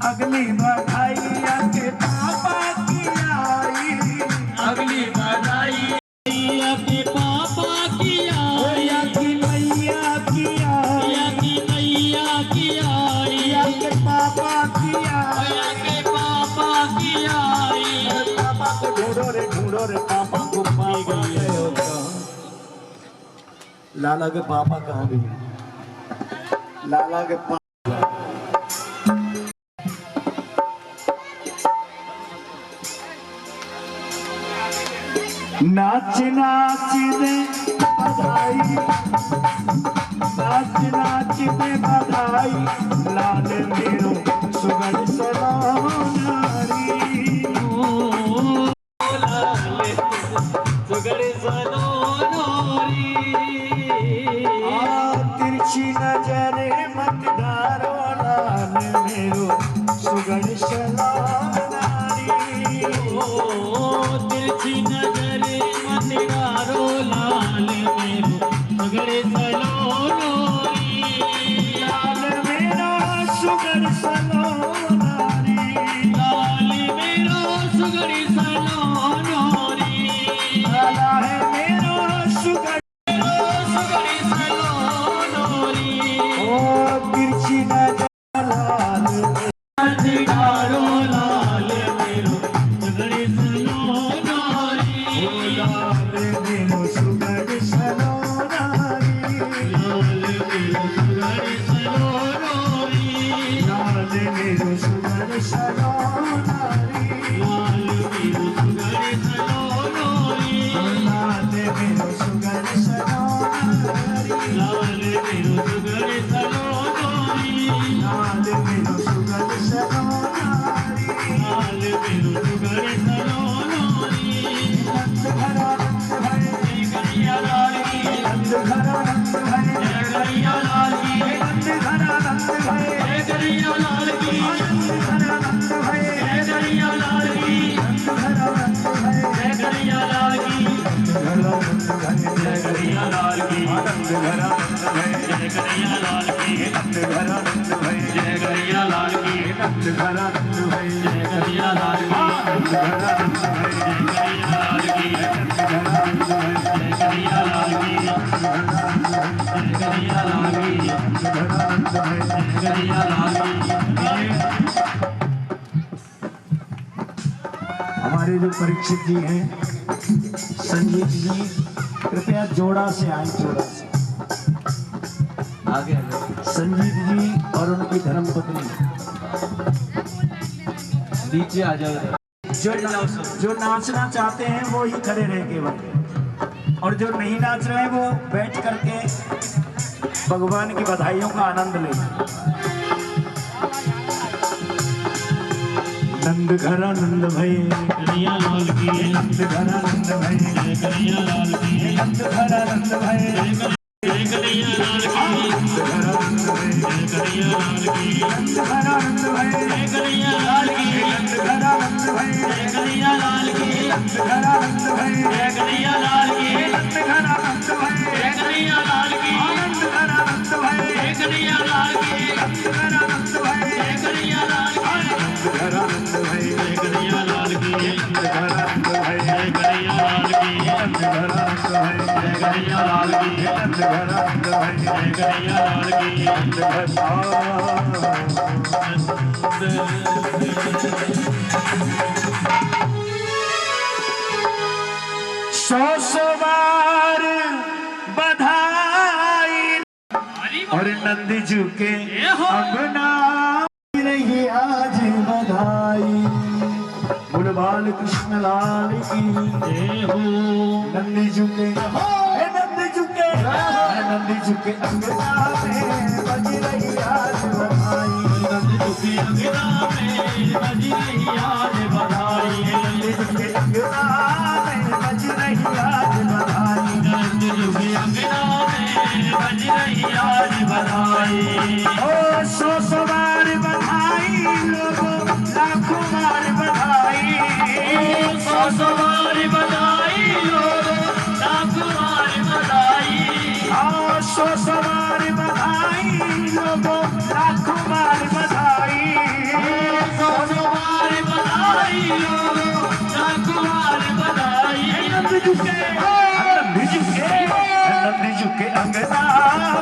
अगली बधाई के पापा की आई अगली बधाई आके पापा की आई होया की मैया की आई या की मैया की आई या के पापा की आई या के पापा की आई पापा को ढूंढो रे पापा को पा गए लाला के पापा कहाँ गए लाला के पापा नाच नाच दे बधाई नाच नाच दे बधाई लाल मेरो सुगड़ सलोनारी सुगड़ी सलोनी तिरछी नजर मत डारो लाल मेरो सुगड़ सलोनारी तिरछी नजर मत डारो लाल मेरो सुगड़ी सलोनी लाल मेरा सुगड़ सलोनारी लाल मेरो सुगड़ी सलोनी लाला है मेरा सुगड़ सुगड़ी सलोनी ओ तिरछी नजर लाल मत डारो लाल मेरो सुगड़ी सलोनी लाल मेरो सुगड़ सलोनारी लाल मेरो सुगड़ी सलोनी लाल मेरो सुगड़ सलोनारी लाल मेरो सुगड़ी सलोनी लाल मेरो सुगड़ सलोनारी लाल मेरो सुगड़ी सलोनी लाल मेरो सुगड़ सलोनारी लाल मेरो सुगड़ी सलोनी नंद भरा नंद भरे जय कन्हैया लाल की नंद भरा नंद भरे जय कन्हैया लाल की नंद भरा नंद भरे जय कन्हैया लाल की नंद भरा नंद भरे जय कन्हैया लाल की नंद भरा नंद भरे जय कन्हैया लाल की भरा नंद भरे जय कन्हैया लाल की नंद भरा नंद नंदघरानंद भय जय कन्हैया लाल की नंदघरानंद भय जय कन्हैया लाल की नंदघरानंद भय जय कन्हैया लाल की जय कन्हैया लाल की नंदघरानंद भय जय कन्हैया लाल की। हमारे जो परीक्षित जी हैं संजीत जी कृपया जोड़ा से आए, जोड़ा से आगे आगे संजीत जी और उनकी धर्मपत्नी नीचे आ जाओ। जो नाचना चाहते हैं वो ही खड़े रहे केवल, और जो नहीं नाच रहे हैं वो बैठ करके भगवान की बधाइयों का आनंद लें। नंदघरानंद भय कन्हैया लाल की नंदघरानंद भय जय कन्हैया लाल की नंदघरानंद भय जय कन्हैया लाल की नंदघरानंद भय जय कन्हैया लाल की नंदघरानंद भय जय कन्हैया लाल की नंदघरानंद भय जय कन्हैया लाल की नंदघरानंद भय जय कन्हैया लाल की नंदघरानंद भय जय कन्हैया लाल की नंदघरानंद भय जय कन्हैया लाल की नंदघरानंद भय जय कन्हैया लाल की नंदघरानंद भय जय कन्हैया लाल की नंदघरानंद भय जय कन्हैया लाल की नंदघरानंद भय जय कन्हैया लाल की नंदघरानंद भय जय कन्हैया लाल की सौ बार बधाई और नंद जी के अंगना रही आज बधाई। बोल बाल कृष्ण लाल की जय हो नंद जी के नंद जी के नंद जी के अंगना में बज रही आज बधाई। नंद झुके अंगना में बज रही आज बधाई नंद जी के अंगना में बज रही आज बधाई। नंद झुके अंगना में बज रही आज बधाई ओ सौ बार बधाई लोगों लाखों बार बधाई। सौ बार बधाई लोगों लाखों बार बधाई सौ बार बधाई लोगों लाखों बार बधाई। सौ बार बधाई लोगों लाखों बार बधाई नंद झुके अंगना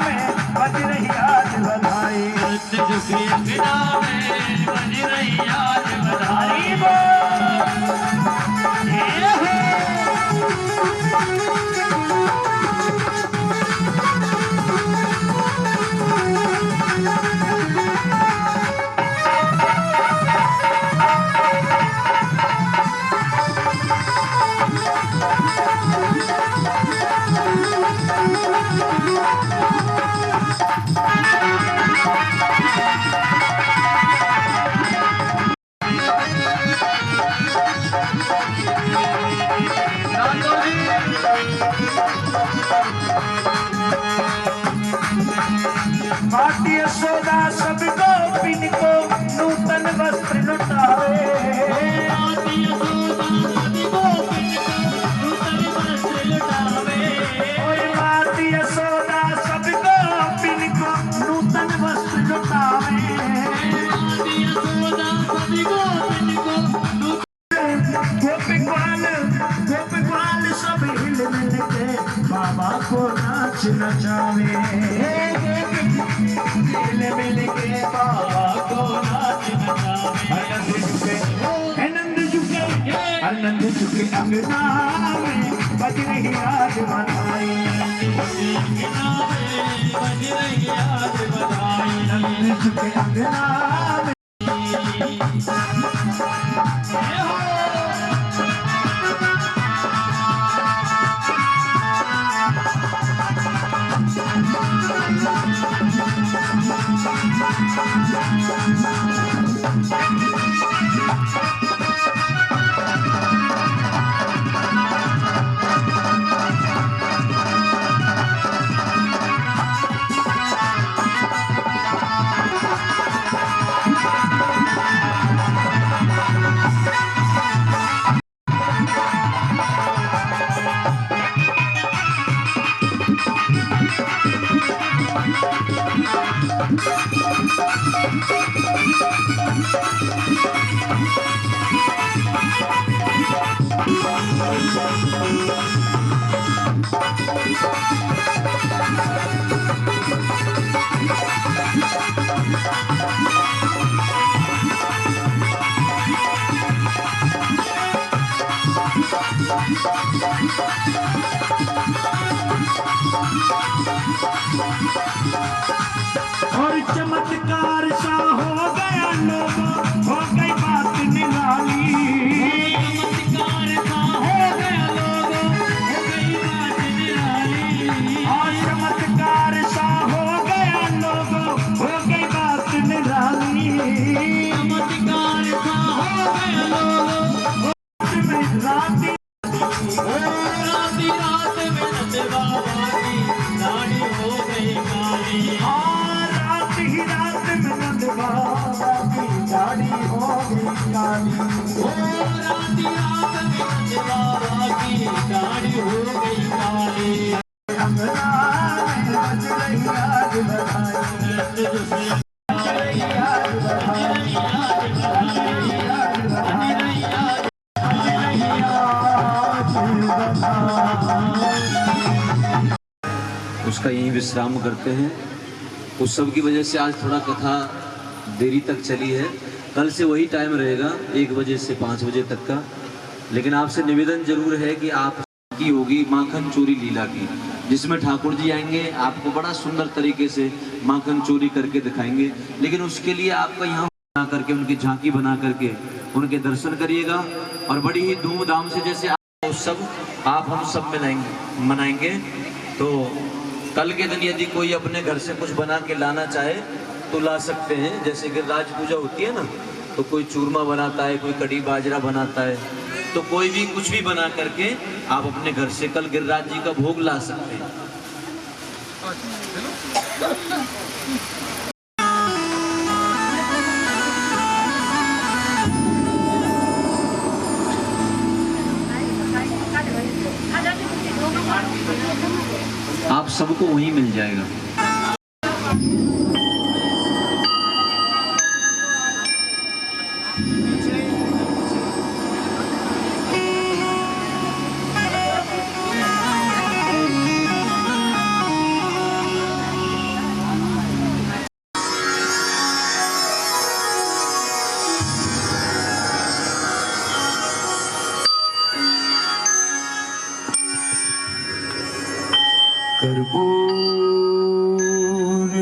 में बज रही आज बधाई। नंद झुके अंगना में बज रही आज बधाई माटी यशोदा सब गोपिन को नूतन वस्त्र लुटावे। ओए माटी यशोदा सब गोपिन को नूतन वस्त्र लुटावे। गोपीग्वाल सब हिल मिल के बाबा को नाच नचावे। हिल मिल के बाबा को नाच नचावे। आनंद झुके अंगना में बज रही आज बधाई। आनंद झुके अंगना में और चमत्कार सा हो गया लोगों, हो गई बात निराली। चमत्कार सा हो गया लोगों, हो गई बात निराली। और चमत्कार सा हो गया लोगों, हो गई बात निराली। चमत्कार सा हो गया लोगों, राती राती रात में नंद बाबा की दाढ़ी हो गई काली। रात ही रात में नंद बाबा की दाढ़ी हो गई काली। राती रात में नंद बाबा की दाढ़ी हो गई काली। अंगना में बज रही आज बधाई, नंद जो से आज बधाई, आज बधाई, आज बधाई, आज उसका यहीं विश्राम करते हैं। उत्सव की वजह से आज थोड़ा कथा देरी तक चली है। कल से वही टाइम रहेगा 1 बजे से 5 बजे तक का। लेकिन आपसे निवेदन जरूर है कि आप की होगी माखन चोरी लीला की, जिसमें ठाकुर जी आएंगे, आपको बड़ा सुंदर तरीके से माखन चोरी करके दिखाएंगे। लेकिन उसके लिए आपका यहाँ बना करके, उनकी झांकी बना करके उनके दर्शन करिएगा। और बड़ी ही धूमधाम से जैसे उत्सव आप हम सब मनाएंगे। तो कल के दिन यदि कोई अपने घर से कुछ बना के लाना चाहे तो ला सकते हैं। जैसे गिरिराज पूजा होती है ना, तो कोई चूरमा बनाता है, कोई कड़ी बाजरा बनाता है, तो कोई भी कुछ भी बना करके आप अपने घर से कल गिरिराज जी का भोग ला सकते हैं। आप सबको वहीं मिल जाएगा। कर्पूर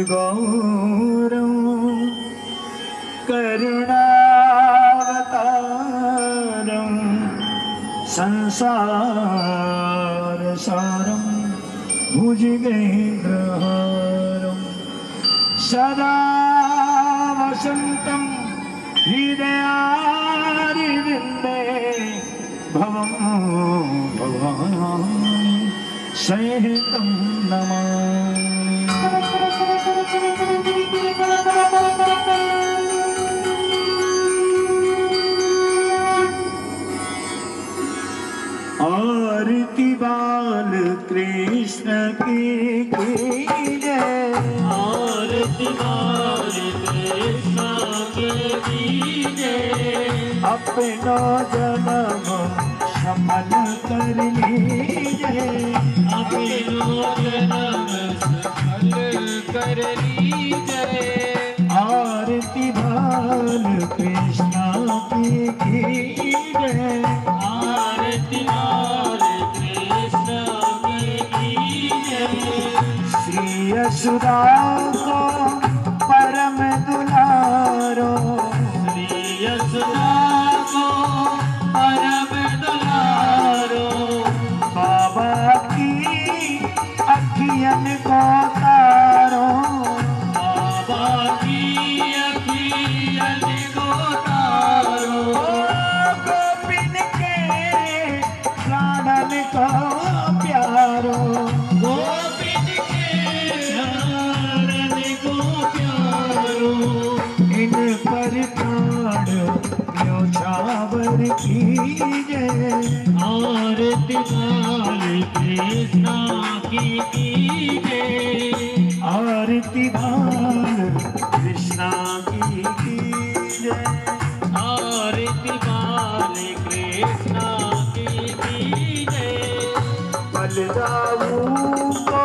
गौरम करुणावतारम संसार सारम भुजगेन्द्रहारम सदा वसंतम हृदयारविंदे भवं भवानि सहितं नमामि। आरती बाल कृष्ण की जय, आरती बाल कृष्ण की जय। अपना जन्म सफल कर लीजिए, अपनो जन्म सफल कर लीजिए। आरती बाल कृष्ण की जय, आरती बाल कृष्ण की जय। श्री यशोदा को परम दुलारो, श्री यशोदा को परम दुलारो। बाबा की अखियन को तारो, बाबा की अखियन को तारो। गोपिन के प्राणन को प्यारो, गोपिन के प्राणन को प्यारो। इन पर प्राण न्योछावर कीजिए, आरती बाल कृष्ण की जय। आरती बाल कृष्णा की जय। आरती बाले कृष्णा की जय। बलदाऊ को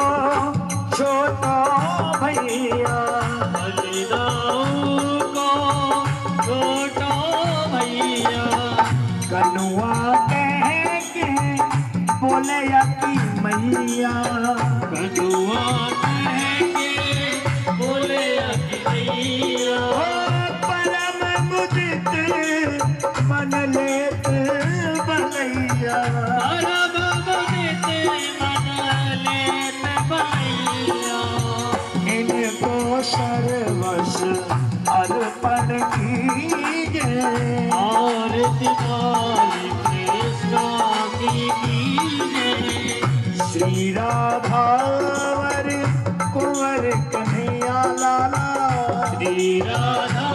छोटा भैया, बलदाऊ को छोटा भैया, कनुआ कह के बोले की मैया, कनुआ कह के बोले की मैया। परम मुदित मन लेत बनैया, परम मुदित मन लेत बनैया। इनको सर्वस अर्पण कीजिए। आरती बाले कृष्णा की जय। श्री राधावर कुंवर कन्हैया लाला, श्री राधा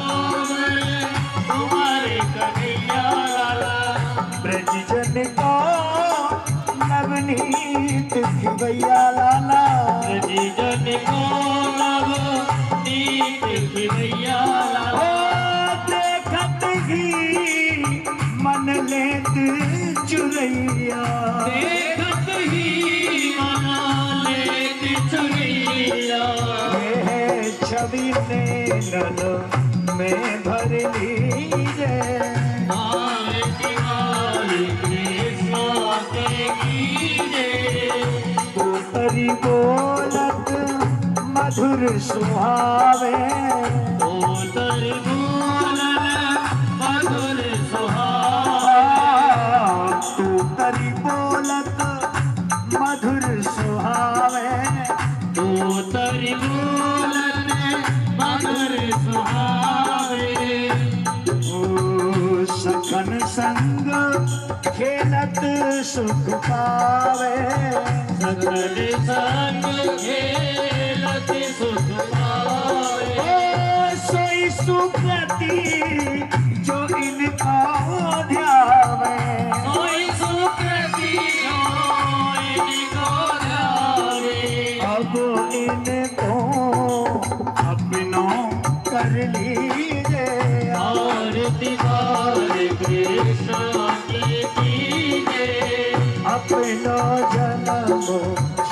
तुम्हारे कन्हैया लाला। ब्रज जन को नवनीत खिवैया लाला, ब्रज जन को नवनीत खिवैया लाला। देखत ही मन लेत चुरैया, देखत ही मना लेत चुरैया। ये छवि नैनन में भर लीजिए। आरती बाले कृष्णा की जय। तोतरी बोलत मधुर सुहावे, उतर बोलन मधुर सुहावे। तोतरी बोलत मधुर सुहावे, उतर बोलन मधुर सुहावे। ओ सखन संग खेलत सुख पावे, सकल संग खेलत सुख पावे। सोई सुकृति जो इनका ध्यावे, सोई सुकृति इनको ध्यावे। अब इनको अपनों कर लीजिए। आरती बाले कृष्णा की जय। अपना जन्म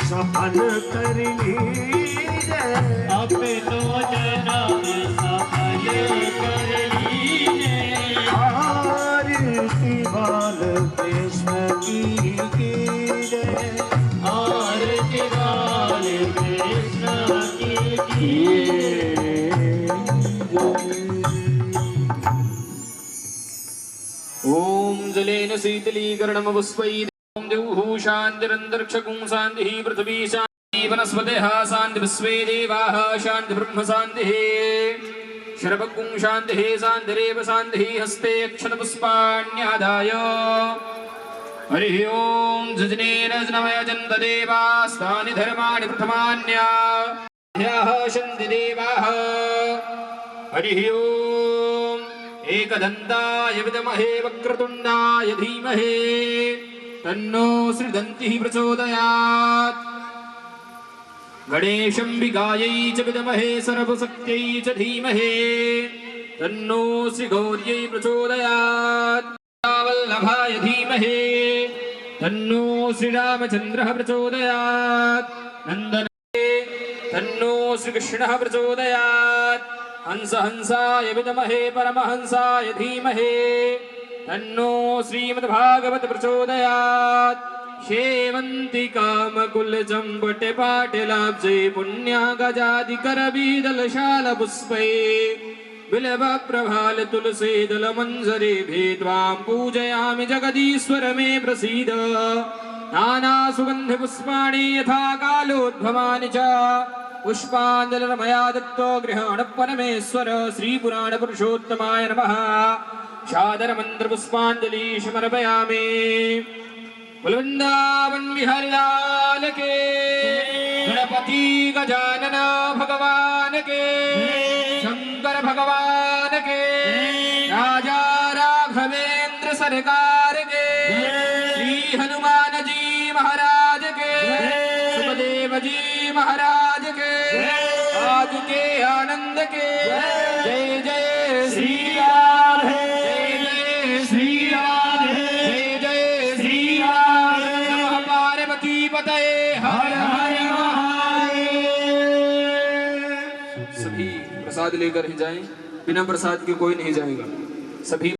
सफल कर लीजिए। अपनो जन्म सफल कर लीजिए। आरती बाल कृष्ण की जय। आरती बाले कृष्ण की ओम जलेन शीतलीकरणमवस्वैः ओम देवः शान्तिरन्तरिक्षगुं शान्तिः पृथिवी शान्तिः वनस्पतयः शान्तिः विश्वे देवाः शान्तिः ब्रह्म शान्तिः शरभगुं शान्तिः शान्तिरेव शान्तिः हस्ते अक्षतपुष्पाण्यादाय हरिः ओम जजनेन जन्मयजन्त देवास्तानि धर्माणि प्रथमान्याः सन्ति देवाः हरिः ओम एकदन्ताय विद्महे वक्रतुण्डाय धीमहि तन्नो श्रीदन्तिः प्रचोदयात्। गणेशम्बिकायै च विद्महे सर्वशक्त्यै च धीमहि तन्नो श्रीगौर्यै प्रचोदयात्। वल्लभाय धीमहि तन्नो श्रीरामचन्द्रः प्रचोदयात्। नन्दनाय तन्नो श्रीकृष्णः प्रचोदयात्। हंस हंसाय विद्महे परमहंसाय धीमहि तन्नो श्रीमद्भागवत प्रचोदयात्। शेवन्ति कामकुलचम्पटे पाटिलाब्जे पुण्यागजादिकरबीदलशालपुष्पै बिल्वप्रभाल तुलसीदलमञ्जरे त्वां पूजयामि जगदीश्वर मे प्रसीद। नानासुगन्धिपुष्पाणि यथा कालोद्भवानि च पुष्पाञ्जलिर्मया दत्तो गृहाण परमेश्वर। श्रीपुराणपुरुषोत्तमाय नमः। सादरमन्त्रपुष्पाञ्जलि समर्पयामि। वृन्दावन बिहारी लाल के, गणपति गजानन भगवान के, शंकर भगवान के, राजा राघवेंद्र सरकार के, श्री हनुमान जी महाराज के, सुखदेव जी महाराज के, के आनंद के जय जय श्री राधे जय श्री राधे जय जय श्री राधे नमः पार्वती पतये हर हर महादेव। सभी प्रसाद लेकर ही जाएं, बिना प्रसाद के कोई नहीं जाएगा। सभी